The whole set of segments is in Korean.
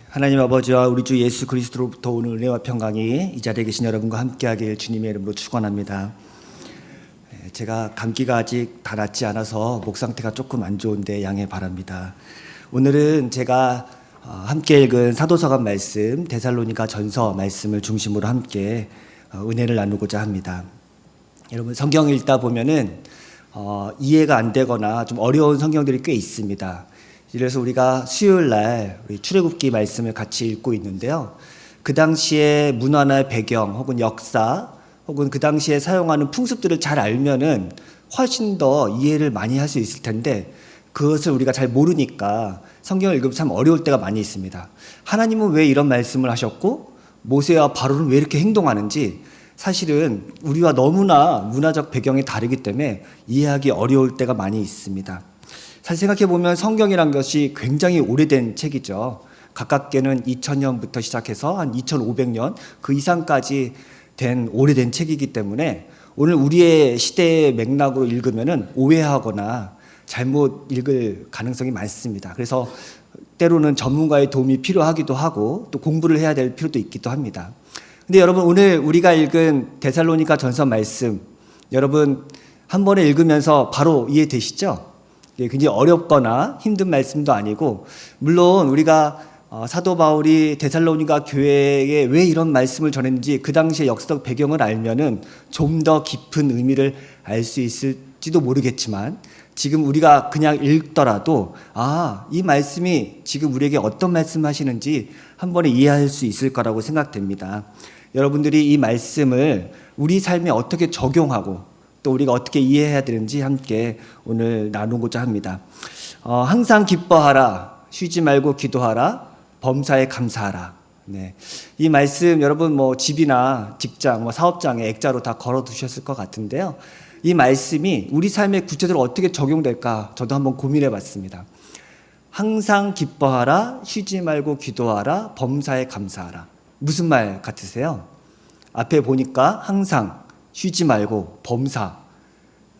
하나님 아버지와 우리 주 예수 그리스도로부터 오는 은혜와 평강이 이 자리에 계신 여러분과 함께하길 주님의 이름으로 축원합니다. 제가 감기가 아직 다 낫지 않아서 목 상태가 조금 안 좋은데 양해 바랍니다. 오늘은 제가 함께 읽은 사도서관 말씀 데살로니가 전서 말씀을 중심으로 함께 은혜를 나누고자 합니다. 여러분 성경 읽다 보면은 이해가 안 되거나 좀 어려운 성경들이 꽤 있습니다. 그래서 우리가 수요일 날 우리 출애굽기 말씀을 같이 읽고 있는데요. 그 당시의 문화나 배경 혹은 역사 혹은 그 당시에 사용하는 풍습들을 잘 알면은 훨씬 더 이해를 많이 할 수 있을 텐데 그것을 우리가 잘 모르니까 성경을 읽으면 참 어려울 때가 많이 있습니다. 하나님은 왜 이런 말씀을 하셨고 모세와 바로는 왜 이렇게 행동하는지 사실은 우리와 너무나 문화적 배경이 다르기 때문에 이해하기 어려울 때가 많이 있습니다. 사실 생각해보면 성경이란 것이 굉장히 오래된 책이죠. 가깝게는 2000년부터 시작해서 한 2500년 그 이상까지 된 오래된 책이기 때문에 오늘 우리의 시대의 맥락으로 읽으면은 오해하거나 잘못 읽을 가능성이 많습니다. 그래서 때로는 전문가의 도움이 필요하기도 하고 또 공부를 해야 될 필요도 있기도 합니다. 근데 여러분 오늘 우리가 읽은 데살로니가 전서 말씀 여러분 한 번에 읽으면서 바로 이해되시죠? 굉장히 어렵거나 힘든 말씀도 아니고 물론 우리가 사도 바울이 데살로니가 교회에 왜 이런 말씀을 전했는지 그 당시의 역사적 배경을 알면은 좀 더 깊은 의미를 알 수 있을지도 모르겠지만 지금 우리가 그냥 읽더라도 이 말씀이 지금 우리에게 어떤 말씀하시는지 한 번에 이해할 수 있을 거라고 생각됩니다. 여러분들이 이 말씀을 우리 삶에 어떻게 적용하고 또 우리가 어떻게 이해해야 되는지 함께 오늘 나누고자 합니다. 항상 기뻐하라, 쉬지 말고 기도하라, 범사에 감사하라. 네. 이 말씀 여러분 집이나 직장, 사업장에 액자로 다 걸어 두셨을 것 같은데요. 이 말씀이 우리 삶에 구체적으로 어떻게 적용될까 저도 한번 고민해 봤습니다. 항상 기뻐하라, 쉬지 말고 기도하라, 범사에 감사하라. 무슨 말 같으세요? 앞에 보니까 항상 쉬지 말고 범사,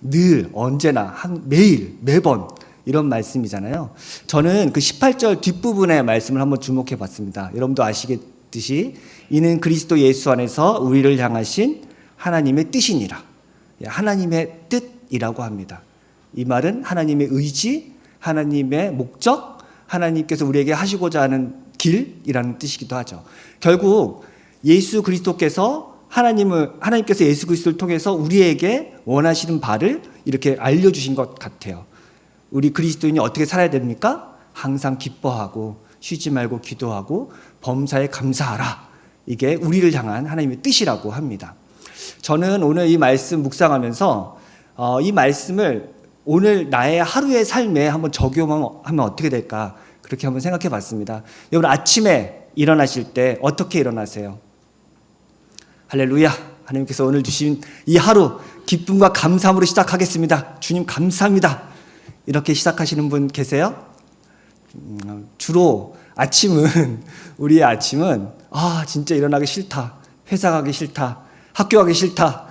늘 언제나 매일 매번 이런 말씀이잖아요. 저는 그 18절 뒷부분의 말씀을 한번 주목해 봤습니다. 여러분도 아시겠듯이 이는 그리스도 예수 안에서 우리를 향하신 하나님의 뜻이니라. 하나님의 뜻이라고 합니다. 이 말은 하나님의 의지, 하나님의 목적, 하나님께서 우리에게 하시고자 하는 길이라는 뜻이기도 하죠. 결국 예수 그리스도께서 하나님께서 예수 그리스도를 통해서 우리에게 원하시는 바를 이렇게 알려주신 것 같아요. 우리 그리스도인이 어떻게 살아야 됩니까? 항상 기뻐하고 쉬지 말고 기도하고 범사에 감사하라. 이게 우리를 향한 하나님의 뜻이라고 합니다. 저는 오늘 이 말씀 묵상하면서 이 말씀을 오늘 나의 하루의 삶에 한번 적용하면 어떻게 될까 그렇게 한번 생각해 봤습니다. 여러분 아침에 일어나실 때 어떻게 일어나세요? 할렐루야. 하나님께서 오늘 주신 이 하루 기쁨과 감사함으로 시작하겠습니다. 주님 감사합니다. 이렇게 시작하시는 분 계세요? 주로 우리의 아침은 진짜 일어나기 싫다. 회사 가기 싫다. 학교 가기 싫다.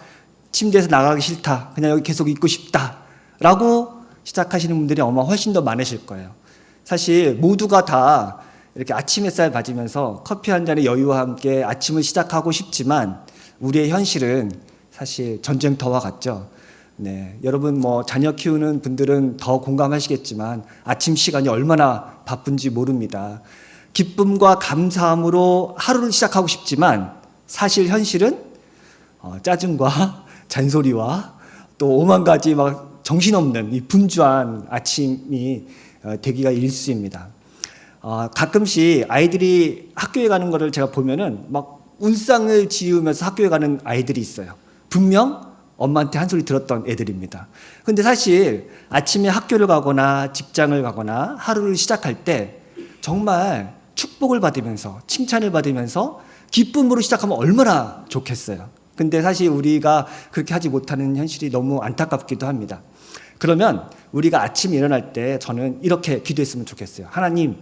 침대에서 나가기 싫다. 그냥 여기 계속 있고 싶다. 라고 시작하시는 분들이 아마 훨씬 더 많으실 거예요. 사실 모두가 다 이렇게 아침 햇살 맞으면서 커피 한 잔의 여유와 함께 아침을 시작하고 싶지만 우리의 현실은 사실 전쟁터와 같죠. 네, 여러분 자녀 키우는 분들은 더 공감하시겠지만 아침 시간이 얼마나 바쁜지 모릅니다. 기쁨과 감사함으로 하루를 시작하고 싶지만 사실 현실은 짜증과 잔소리와 또 오만 가지 정신없는 이 분주한 아침이 되기가 일쑤입니다. 가끔씩 아이들이 학교에 가는 거를 제가 보면은 울상을 지으면서 학교에 가는 아이들이 있어요. 분명 엄마한테 한 소리 들었던 애들입니다. 근데 사실 아침에 학교를 가거나 직장을 가거나 하루를 시작할 때 정말 축복을 받으면서 칭찬을 받으면서 기쁨으로 시작하면 얼마나 좋겠어요. 근데 사실 우리가 그렇게 하지 못하는 현실이 너무 안타깝기도 합니다. 그러면 우리가 아침에 일어날 때 저는 이렇게 기도했으면 좋겠어요. 하나님,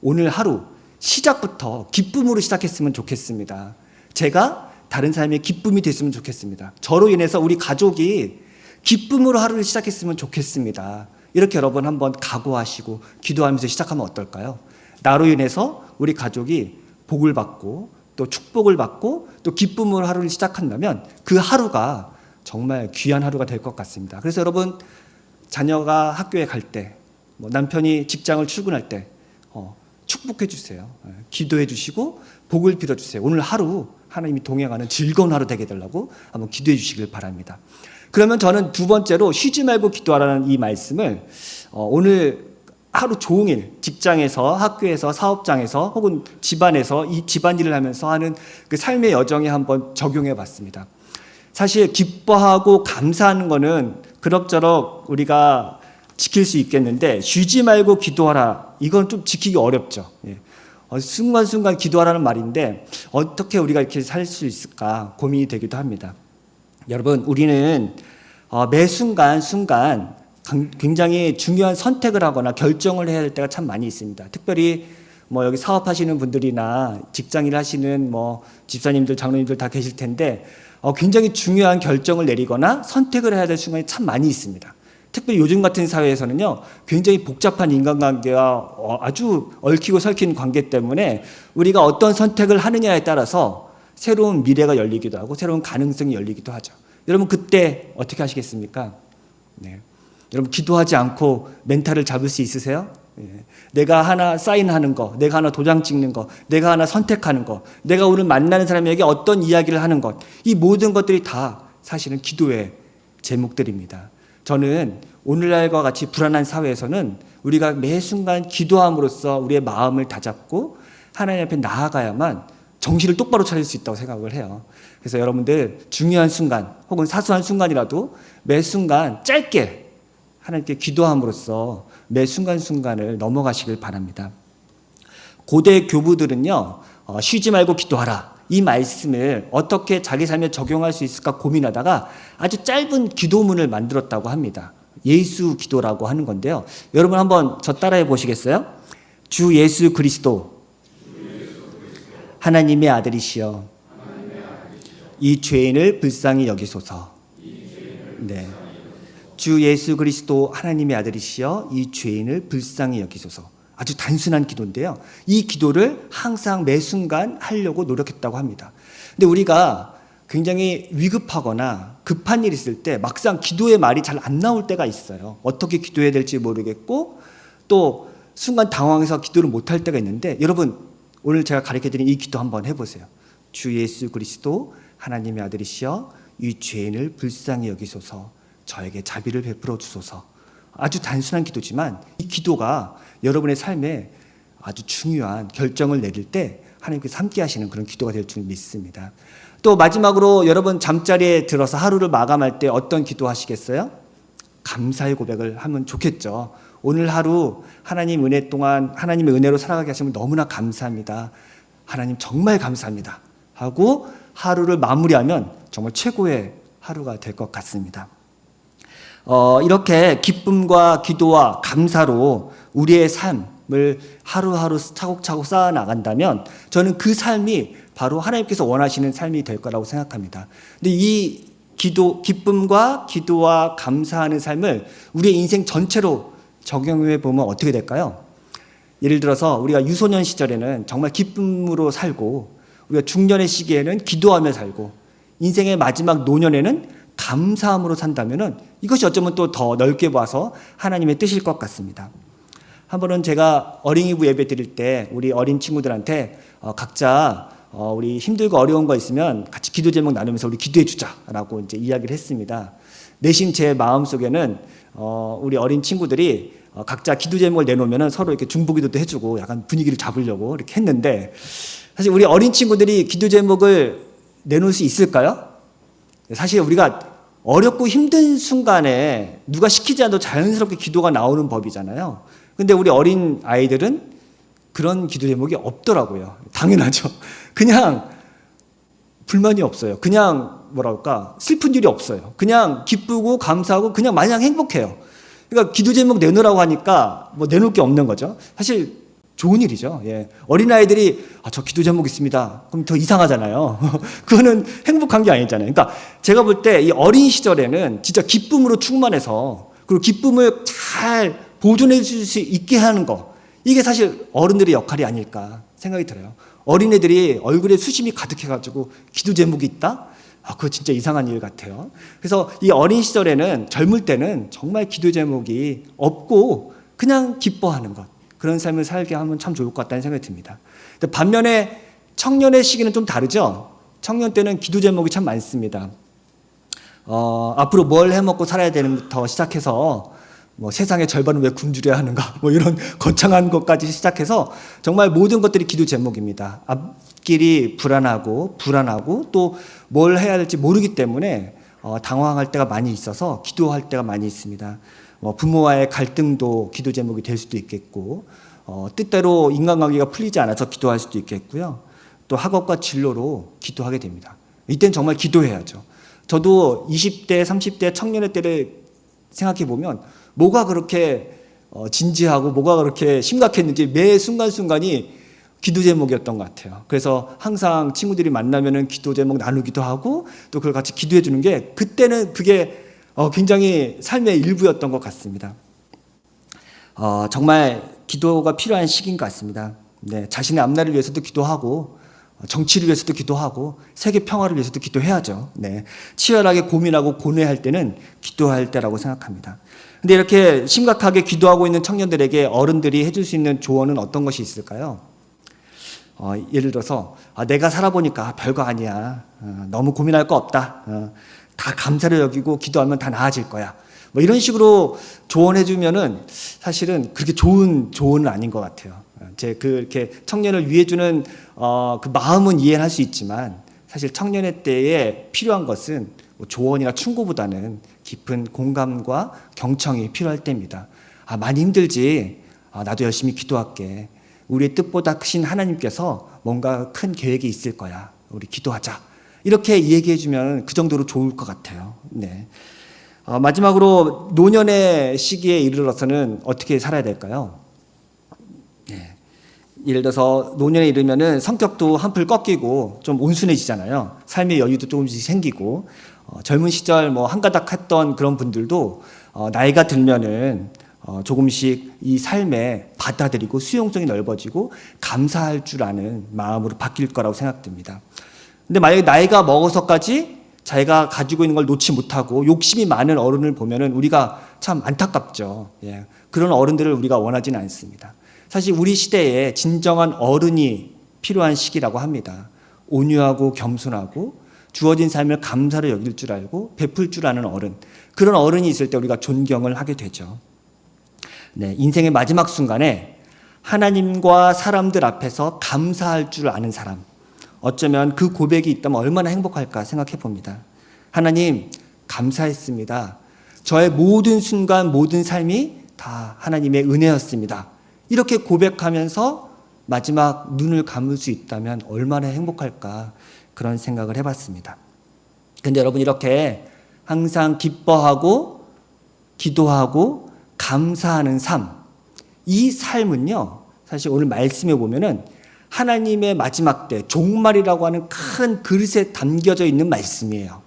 오늘 하루 시작부터 기쁨으로 시작했으면 좋겠습니다. 제가 다른 사람의 기쁨이 됐으면 좋겠습니다. 저로 인해서 우리 가족이 기쁨으로 하루를 시작했으면 좋겠습니다. 이렇게 여러분 한번 각오하시고 기도하면서 시작하면 어떨까요? 나로 인해서 우리 가족이 복을 받고 또 축복을 받고 또 기쁨으로 하루를 시작한다면 그 하루가 정말 귀한 하루가 될 것 같습니다. 그래서 여러분, 자녀가 학교에 갈 때, 남편이 직장을 출근할 때 축복해 주세요. 기도해 주시고 복을 빌어 주세요. 오늘 하루 하나님이 동행하는 즐거운 하루 되게 되려고 한번 기도해 주시길 바랍니다. 그러면 저는 두 번째로 쉬지 말고 기도하라는 이 말씀을 오늘 하루 종일 직장에서, 학교에서, 사업장에서 혹은 집안에서 이 집안일을 하면서 하는 그 삶의 여정에 한번 적용해 봤습니다. 사실 기뻐하고 감사하는 거는 그럭저럭 우리가 지킬 수 있겠는데 쉬지 말고 기도하라, 이건 좀 지키기 어렵죠. 순간순간 기도하라는 말인데 어떻게 우리가 이렇게 살 수 있을까 고민이 되기도 합니다. 여러분, 우리는 매 순간 굉장히 중요한 선택을 하거나 결정을 해야 할 때가 참 많이 있습니다. 특별히 여기 사업하시는 분들이나 직장일 하시는 집사님들, 장로님들 다 계실 텐데 굉장히 중요한 결정을 내리거나 선택을 해야 될 순간이 참 많이 있습니다. 특별히 요즘 같은 사회에서는요, 굉장히 복잡한 인간관계가 아주 얽히고 설킨 관계 때문에 우리가 어떤 선택을 하느냐에 따라서 새로운 미래가 열리기도 하고 새로운 가능성이 열리기도 하죠. 여러분, 그때 어떻게 하시겠습니까? 네. 여러분, 기도하지 않고 멘탈을 잡을 수 있으세요? 내가 하나 사인하는 거, 내가 하나 도장 찍는 거, 내가 하나 선택하는 거, 내가 오늘 만나는 사람에게 어떤 이야기를 하는 것, 이 모든 것들이 다 사실은 기도의 제목들입니다. 저는 오늘날과 같이 불안한 사회에서는 우리가 매 순간 기도함으로써 우리의 마음을 다잡고 하나님 앞에 나아가야만 정신을 똑바로 차릴 수 있다고 생각을 해요. 그래서 여러분들 중요한 순간 혹은 사소한 순간이라도 매 순간 짧게 하나님께 기도함으로써 매 순간순간을 넘어가시길 바랍니다. 고대 교부들은요, 쉬지 말고 기도하라, 이 말씀을 어떻게 자기 삶에 적용할 수 있을까 고민하다가 아주 짧은 기도문을 만들었다고 합니다. 예수 기도라고 하는 건데요. 여러분 한번 저 따라해 보시겠어요? 주 예수 그리스도 하나님의 아들이시여 이 죄인을 불쌍히 여기소서. 네. 주 예수 그리스도 하나님의 아들이시여 이 죄인을 불쌍히 여기소서. 아주 단순한 기도인데요. 이 기도를 항상 매 순간 하려고 노력했다고 합니다. 근데 우리가 굉장히 위급하거나 급한 일이 있을 때 막상 기도의 말이 잘 안 나올 때가 있어요. 어떻게 기도해야 될지 모르겠고 또 순간 당황해서 기도를 못할 때가 있는데, 여러분 오늘 제가 가르쳐드린 이 기도 한번 해보세요. 주 예수 그리스도 하나님의 아들이시여 이 죄인을 불쌍히 여기소서. 저에게 자비를 베풀어 주소서. 아주 단순한 기도지만 이 기도가 여러분의 삶에 아주 중요한 결정을 내릴 때 하나님께서 함께 하시는 그런 기도가 될 줄 믿습니다. 또 마지막으로 여러분 잠자리에 들어서 하루를 마감할 때 어떤 기도 하시겠어요? 감사의 고백을 하면 좋겠죠. 오늘 하루 하나님 은혜 동안 하나님의 은혜로 살아가게 하시면 너무나 감사합니다. 하나님 정말 감사합니다 하고 하루를 마무리하면 정말 최고의 하루가 될 것 같습니다. 이렇게 기쁨과 기도와 감사로 우리의 삶을 하루하루 차곡차곡 쌓아 나간다면 저는 그 삶이 바로 하나님께서 원하시는 삶이 될 거라고 생각합니다. 근데 이 기쁨과 기도와 감사하는 삶을 우리의 인생 전체로 적용해 보면 어떻게 될까요? 예를 들어서 우리가 유소년 시절에는 정말 기쁨으로 살고, 우리가 중년의 시기에는 기도하며 살고, 인생의 마지막 노년에는 감사함으로 산다면은 이것이 어쩌면 또 더 넓게 봐서 하나님의 뜻일 것 같습니다. 한 번은 제가 어린이부 예배 드릴 때 우리 어린 친구들한테 각자 우리 힘들고 어려운 거 있으면 같이 기도 제목 나누면서 우리 기도해 주자라고 이제 이야기를 했습니다. 내심 제 마음 속에는 우리 어린 친구들이 각자 기도 제목을 내놓으면은 서로 이렇게 중보기도도 해주고 약간 분위기를 잡으려고 이렇게 했는데, 사실 우리 어린 친구들이 기도 제목을 내놓을 수 있을까요? 사실 우리가 어렵고 힘든 순간에 누가 시키지 않아도 자연스럽게 기도가 나오는 법이잖아요. 근데 우리 어린 아이들은 그런 기도 제목이 없더라고요. 당연하죠. 그냥 불만이 없어요. 그냥 뭐랄까 슬픈 일이 없어요. 그냥 기쁘고 감사하고 그냥 마냥 행복해요. 그러니까 기도 제목 내놓으라고 하니까 뭐 내놓을 게 없는 거죠. 사실 좋은 일이죠. 예. 어린아이들이 저 기도 제목 있습니다. 그럼 더 이상하잖아요. 그거는 행복한 게 아니잖아요. 그러니까 제가 볼 때 이 어린 시절에는 진짜 기쁨으로 충만해서, 그리고 기쁨을 잘 보존해 줄 수 있게 하는 거, 이게 사실 어른들의 역할이 아닐까 생각이 들어요. 어린애들이 얼굴에 수심이 가득해가지고 기도 제목이 있다? 그거 진짜 이상한 일 같아요. 그래서 이 어린 시절에는, 젊을 때는 정말 기도 제목이 없고 그냥 기뻐하는 것, 그런 삶을 살게 하면 참 좋을 것 같다는 생각이 듭니다. 근데 반면에 청년의 시기는 좀 다르죠. 청년 때는 기도 제목이 참 많습니다. 앞으로 뭘 해먹고 살아야 되는부터 시작해서 뭐 세상의 절반은 왜 굶주려야 하는가, 뭐 이런 거창한 것까지 시작해서 정말 모든 것들이 기도 제목입니다. 앞길이 불안하고 또 뭘 해야 될지 모르기 때문에 당황할 때가 많이 있어서 기도할 때가 많이 있습니다. 부모와의 갈등도 기도 제목이 될 수도 있겠고, 뜻대로 인간관계가 풀리지 않아서 기도할 수도 있겠고요. 또 학업과 진로로 기도하게 됩니다. 이때는 정말 기도해야죠. 저도 20대, 30대 청년의 때를 생각해 보면 뭐가 그렇게 진지하고 뭐가 그렇게 심각했는지 매 순간순간이 기도 제목이었던 것 같아요. 그래서 항상 친구들이 만나면은 기도 제목 나누기도 하고 또 그걸 같이 기도해 주는 게, 그때는 그게 굉장히 삶의 일부였던 것 같습니다. 정말 기도가 필요한 시기인 것 같습니다. 네, 자신의 앞날을 위해서도 기도하고, 정치를 위해서도 기도하고, 세계 평화를 위해서도 기도해야죠. 네, 치열하게 고민하고 고뇌할 때는 기도할 때라고 생각합니다. 근데 이렇게 심각하게 기도하고 있는 청년들에게 어른들이 해줄 수 있는 조언은 어떤 것이 있을까요? 예를 들어서 내가 살아보니까 별거 아니야. 너무 고민할 거 없다. 다 감사를 여기고 기도하면 다 나아질 거야. 뭐 이런 식으로 조언해 주면은 사실은 그렇게 좋은 조언은 아닌 것 같아요. 이렇게 청년을 위해 주는 그 마음은 이해할 수 있지만, 사실 청년의 때에 필요한 것은 조언이나 충고보다는 깊은 공감과 경청이 필요할 때입니다. 많이 힘들지? 나도 열심히 기도할게. 우리의 뜻보다 크신 하나님께서 뭔가 큰 계획이 있을 거야. 우리 기도하자. 이렇게 얘기해 주면 그 정도로 좋을 것 같아요. 네. 마지막으로 노년의 시기에 이르러서는 어떻게 살아야 될까요? 네. 예를 들어서 노년에 이르면은 성격도 한풀 꺾이고 좀 온순해지잖아요. 삶의 여유도 조금씩 생기고, 젊은 시절 뭐 한가닥 했던 그런 분들도 나이가 들면은 조금씩 이 삶에 받아들이고 수용성이 넓어지고 감사할 줄 아는 마음으로 바뀔 거라고 생각됩니다. 근데 만약에 나이가 먹어서까지 자기가 가지고 있는 걸 놓지 못하고 욕심이 많은 어른을 보면은 우리가 참 안타깝죠. 예. 그런 어른들을 우리가 원하지는 않습니다. 사실 우리 시대에 진정한 어른이 필요한 시기라고 합니다. 온유하고 겸손하고 주어진 삶을 감사로 여길 줄 알고 베풀 줄 아는 어른, 그런 어른이 있을 때 우리가 존경을 하게 되죠. 네, 인생의 마지막 순간에 하나님과 사람들 앞에서 감사할 줄 아는 사람, 어쩌면 그 고백이 있다면 얼마나 행복할까 생각해 봅니다. 하나님, 감사했습니다. 저의 모든 순간, 모든 삶이 다 하나님의 은혜였습니다. 이렇게 고백하면서 마지막 눈을 감을 수 있다면 얼마나 행복할까, 그런 생각을 해봤습니다. 근데 여러분, 이렇게 항상 기뻐하고 기도하고 감사하는 삶, 이 삶은요, 사실 오늘 말씀에 보면은 하나님의 마지막 때 종말이라고 하는 큰 그릇에 담겨져 있는 말씀이에요.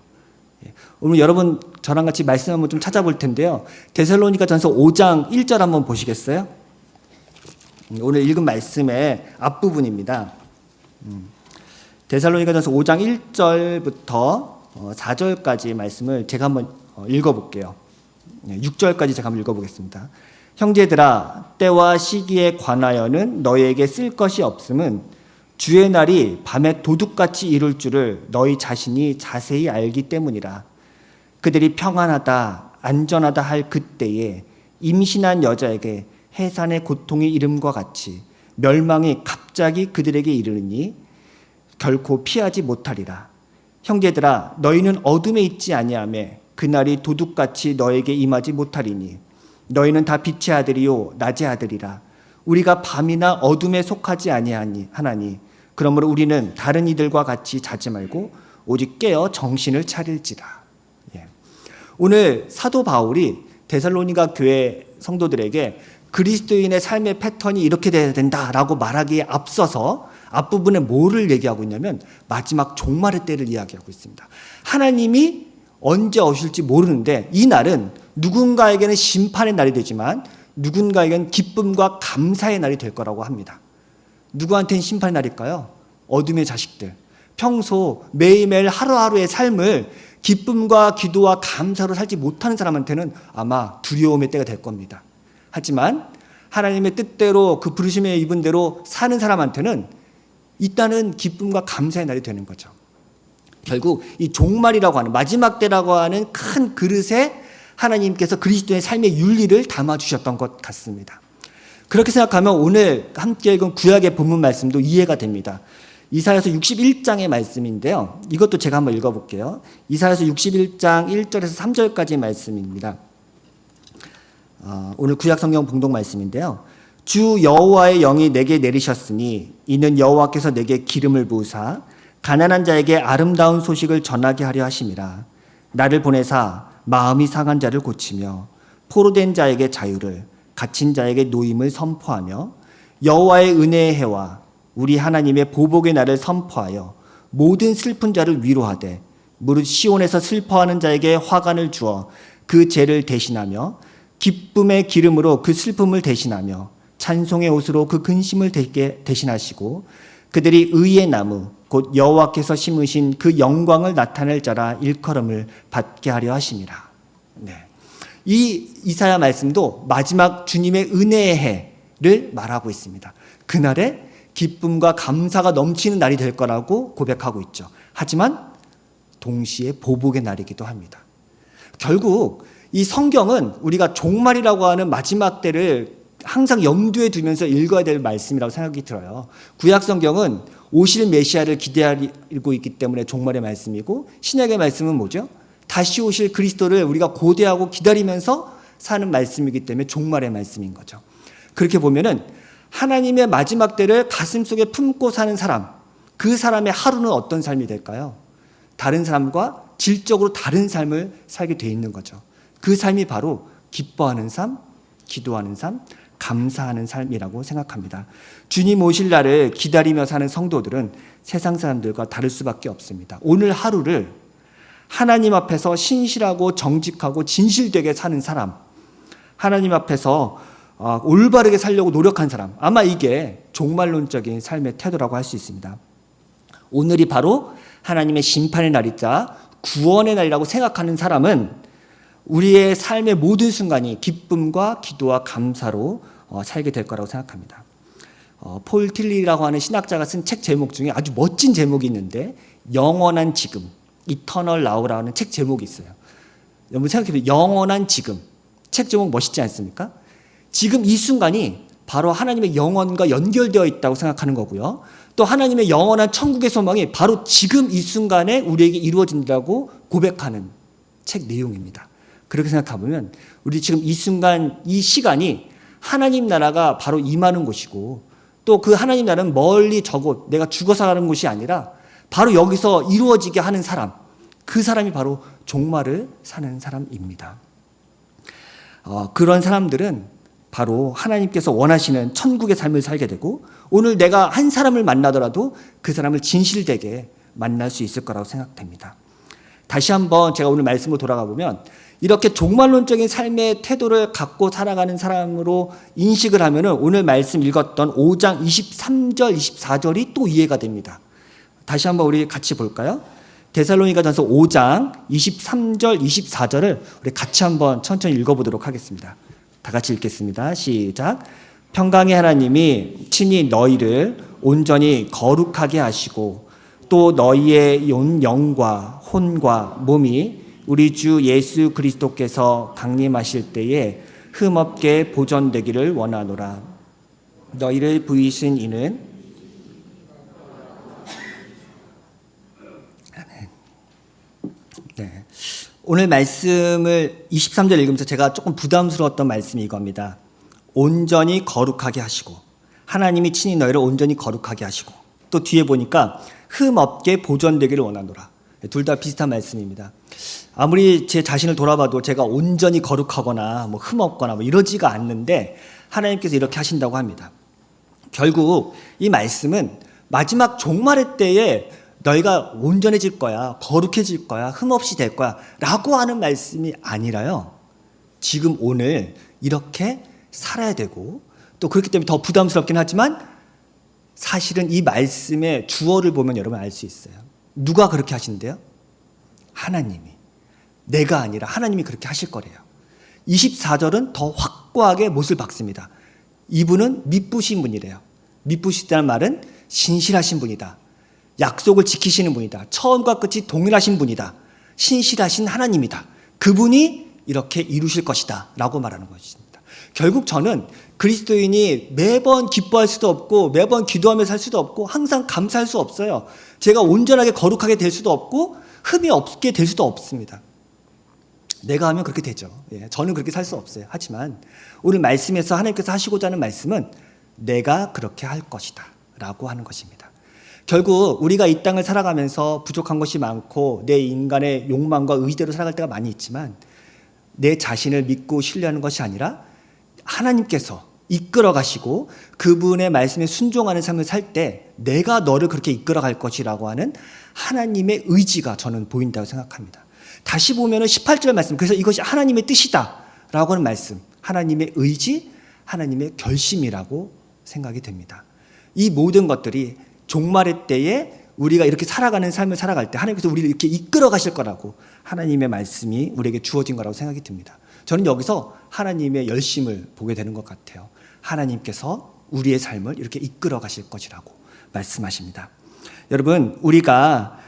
오늘 여러분 저랑 같이 말씀 한번 좀 찾아볼 텐데요. 데살로니가전서 5장 1절 한번 보시겠어요? 오늘 읽은 말씀의 앞부분입니다. 데살로니가전서 5장 1절부터 4절까지 말씀을 제가 한번 읽어볼게요. 6절까지 제가 한번 읽어보겠습니다. 형제들아, 때와 시기에 관하여는 너희에게 쓸 것이 없음은 주의 날이 밤에 도둑같이 이룰 줄을 너희 자신이 자세히 알기 때문이라. 그들이 평안하다 안전하다 할 그때에 임신한 여자에게 해산의 고통이 이름과 같이 멸망이 갑자기 그들에게 이르니 결코 피하지 못하리라. 형제들아, 너희는 어둠에 있지 아니하며 그날이 도둑같이 너에게 임하지 못하리니 너희는 다 빛의 아들이요 낮의 아들이라. 우리가 밤이나 어둠에 속하지 아니하니 그러므로 우리는 다른 이들과 같이 자지 말고 오직 깨어 정신을 차릴지라. 오늘 사도 바울이 데살로니가 교회 성도들에게 그리스도인의 삶의 패턴이 이렇게 돼야 된다라고 말하기에 앞서서 앞부분에 뭐를 얘기하고 있냐면 마지막 종말의 때를 이야기하고 있습니다. 하나님이 언제 오실지 모르는데 이 날은 누군가에게는 심판의 날이 되지만 누군가에겐 기쁨과 감사의 날이 될 거라고 합니다. 누구한테는 심판의 날일까요? 어둠의 자식들. 평소 매일매일 하루하루의 삶을 기쁨과 기도와 감사로 살지 못하는 사람한테는 아마 두려움의 때가 될 겁니다. 하지만 하나님의 뜻대로 그 부르심에 입은 대로 사는 사람한테는 일단은 기쁨과 감사의 날이 되는 거죠. 결국 이 종말이라고 하는 마지막 때라고 하는 큰 그릇에 하나님께서 그리스도의 삶의 윤리를 담아주셨던 것 같습니다. 그렇게 생각하면 오늘 함께 읽은 구약의 본문 말씀도 이해가 됩니다. 이사야서 61장의 말씀인데요. 이것도 제가 한번 읽어볼게요. 이사야서 61장 1절에서 3절까지의 말씀입니다. 오늘 구약 성경 봉독 말씀인데요. 주 여호와의 영이 내게 내리셨으니 이는 여호와께서 내게 기름을 부으사 가난한 자에게 아름다운 소식을 전하게 하려 하심이라. 나를 보내사 마음이 상한 자를 고치며 포로된 자에게 자유를 갇힌 자에게 노임을 선포하며 여호와의 은혜의 해와 우리 하나님의 보복의 날을 선포하여 모든 슬픈 자를 위로하되 무릇 시온에서 슬퍼하는 자에게 화관을 주어 그 죄를 대신하며 기쁨의 기름으로 그 슬픔을 대신하며 찬송의 옷으로 그 근심을 대신하시고 그들이 의의 나무 곧 여호와께서 심으신 그 영광을 나타낼 자라 일컬음을 받게 하려 하심이라. 네. 이 이사야 말씀도 마지막 주님의 은혜의 해를 말하고 있습니다. 그날에 기쁨과 감사가 넘치는 날이 될 거라고 고백하고 있죠. 하지만 동시에 보복의 날이기도 합니다. 결국 이 성경은 우리가 종말이라고 하는 마지막 때를 항상 염두에 두면서 읽어야 될 말씀이라고 생각이 들어요. 구약 성경은 오실 메시아를 기대하고 있기 때문에 종말의 말씀이고, 신약의 말씀은 뭐죠? 다시 오실 그리스도를 우리가 고대하고 기다리면서 사는 말씀이기 때문에 종말의 말씀인 거죠. 그렇게 보면은 하나님의 마지막 때를 가슴속에 품고 사는 사람, 그 사람의 하루는 어떤 삶이 될까요? 다른 사람과 질적으로 다른 삶을 살게 돼 있는 거죠. 그 삶이 바로 기뻐하는 삶, 기도하는 삶, 감사하는 삶이라고 생각합니다. 주님 오실 날을 기다리며 사는 성도들은 세상 사람들과 다를 수밖에 없습니다. 오늘 하루를 하나님 앞에서 신실하고 정직하고 진실되게 사는 사람, 하나님 앞에서 올바르게 살려고 노력한 사람, 아마 이게 종말론적인 삶의 태도라고 할 수 있습니다. 오늘이 바로 하나님의 심판의 날이자 구원의 날이라고 생각하는 사람은 우리의 삶의 모든 순간이 기쁨과 기도와 감사로 살게 될 거라고 생각합니다. 폴 틸리라고 하는 신학자가 쓴 책 제목 중에 아주 멋진 제목이 있는데 영원한 지금, Eternal Now라는 책 제목이 있어요. 여러분 생각해보세요. 영원한 지금. 책 제목 멋있지 않습니까? 지금 이 순간이 바로 하나님의 영원과 연결되어 있다고 생각하는 거고요. 또 하나님의 영원한 천국의 소망이 바로 지금 이 순간에 우리에게 이루어진다고 고백하는 책 내용입니다. 그렇게 생각해보면 우리 지금 이 순간, 이 시간이 하나님 나라가 바로 임하는 곳이고, 또 그 하나님 나라는 멀리 저곳, 내가 죽어서 가는 곳이 아니라 바로 여기서 이루어지게 하는 사람, 그 사람이 바로 종말을 사는 사람입니다. 그런 사람들은 바로 하나님께서 원하시는 천국의 삶을 살게 되고, 오늘 내가 한 사람을 만나더라도 그 사람을 진실되게 만날 수 있을 거라고 생각됩니다. 다시 한번 제가 오늘 말씀으로 돌아가 보면 이렇게 종말론적인 삶의 태도를 갖고 살아가는 사람으로 인식을 하면 오늘 말씀 읽었던 5장 23절, 24절이 또 이해가 됩니다. 다시 한번 우리 같이 볼까요? 데살로니가전서 5장 23절, 24절을 우리 같이 한번 천천히 읽어보도록 하겠습니다. 다 같이 읽겠습니다. 시작. 평강의 하나님이 친히 너희를 온전히 거룩하게 하시고 또 너희의 영과 혼과 몸이 우리 주 예수 그리스도께서 강림하실 때에 흠없게 보존되기를 원하노라. 너희를 부이신 이는 네. 오늘 말씀을 23절 읽으면서 제가 조금 부담스러웠던 말씀이 이겁니다. 온전히 거룩하게 하시고, 하나님이 친히 너희를 온전히 거룩하게 하시고, 또 뒤에 보니까 흠없게 보존되기를 원하노라. 둘 다 비슷한 말씀입니다. 아무리 제 자신을 돌아봐도 제가 온전히 거룩하거나 뭐 흠없거나 뭐 이러지가 않는데 하나님께서 이렇게 하신다고 합니다. 결국 이 말씀은 마지막 종말의 때에 너희가 온전해질 거야, 거룩해질 거야, 흠없이 될 거야 라고 하는 말씀이 아니라요, 지금 오늘 이렇게 살아야 되고 또 그렇기 때문에 더 부담스럽긴 하지만 사실은 이 말씀의 주어를 보면 여러분 알 수 있어요. 누가 그렇게 하신대요? 하나님이. 내가 아니라 하나님이 그렇게 하실 거래요. 24절은 더 확고하게 못을 박습니다. 이분은 미쁘신 분이래요. 미쁘시다는 말은 신실하신 분이다. 약속을 지키시는 분이다. 처음과 끝이 동일하신 분이다. 신실하신 하나님이다. 그분이 이렇게 이루실 것이다 라고 말하는 것입니다. 결국 저는 그리스도인이 매번 기뻐할 수도 없고 매번 기도하며 살 수도 없고 항상 감사할 수 없어요. 제가 온전하게 거룩하게 될 수도 없고 흠이 없게 될 수도 없습니다. 내가 하면 그렇게 되죠. 저는 그렇게 살 수 없어요. 하지만 오늘 말씀에서 하나님께서 하시고자 하는 말씀은 내가 그렇게 할 것이다 라고 하는 것입니다. 결국 우리가 이 땅을 살아가면서 부족한 것이 많고 내 인간의 욕망과 의지대로 살아갈 때가 많이 있지만 내 자신을 믿고 신뢰하는 것이 아니라 하나님께서 이끌어 가시고 그분의 말씀에 순종하는 삶을 살 때 내가 너를 그렇게 이끌어 갈 것이라고 하는 하나님의 의지가 저는 보인다고 생각합니다. 다시 보면은 18절 말씀, 그래서 이것이 하나님의 뜻이다 라고 하는 말씀, 하나님의 의지, 하나님의 결심이라고 생각이 됩니다. 이 모든 것들이 종말의 때에 우리가 이렇게 살아가는 삶을 살아갈 때 하나님께서 우리를 이렇게 이끌어 가실 거라고 하나님의 말씀이 우리에게 주어진 거라고 생각이 듭니다. 저는 여기서 하나님의 열심을 보게 되는 것 같아요. 하나님께서 우리의 삶을 이렇게 이끌어 가실 것이라고 말씀하십니다. 여러분, 우리가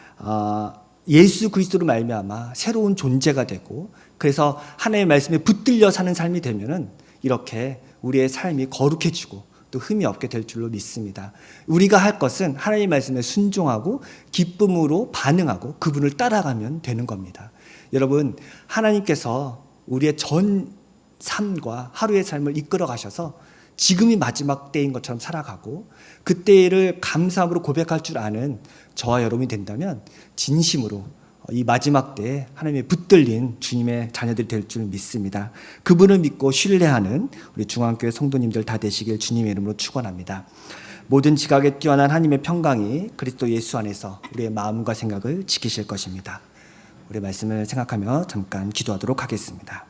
예수 그리스도로 말미암아 새로운 존재가 되고 그래서 하나님의 말씀에 붙들려 사는 삶이 되면은 이렇게 우리의 삶이 거룩해지고 또 흠이 없게 될 줄로 믿습니다. 우리가 할 것은 하나님의 말씀에 순종하고 기쁨으로 반응하고 그분을 따라가면 되는 겁니다. 여러분, 하나님께서 우리의 전 삶과 하루의 삶을 이끌어 가셔서 지금이 마지막 때인 것처럼 살아가고 그때를 감사함으로 고백할 줄 아는 저와 여러분이 된다면 진심으로 이 마지막 때에 하나님의 붙들린 주님의 자녀들이 될 줄 믿습니다. 그분을 믿고 신뢰하는 우리 중앙교회 성도님들 다 되시길 주님의 이름으로 축원합니다. 모든 지각에 뛰어난 하나님의 평강이 그리스도 예수 안에서 우리의 마음과 생각을 지키실 것입니다. 우리 말씀을 생각하며 잠깐 기도하도록 하겠습니다.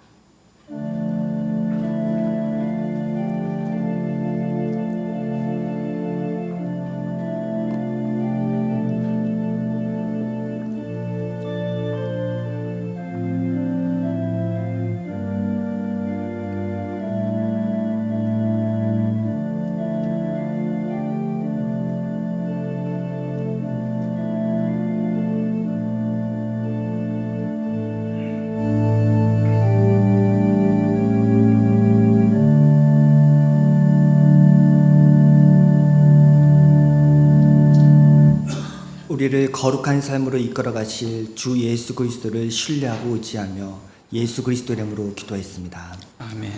우리를 거룩한 삶으로 이끌어 가실 주 예수 그리스도를 신뢰하고 의지하며 예수 그리스도 이름으로 기도했습니다. 아멘.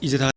이제 다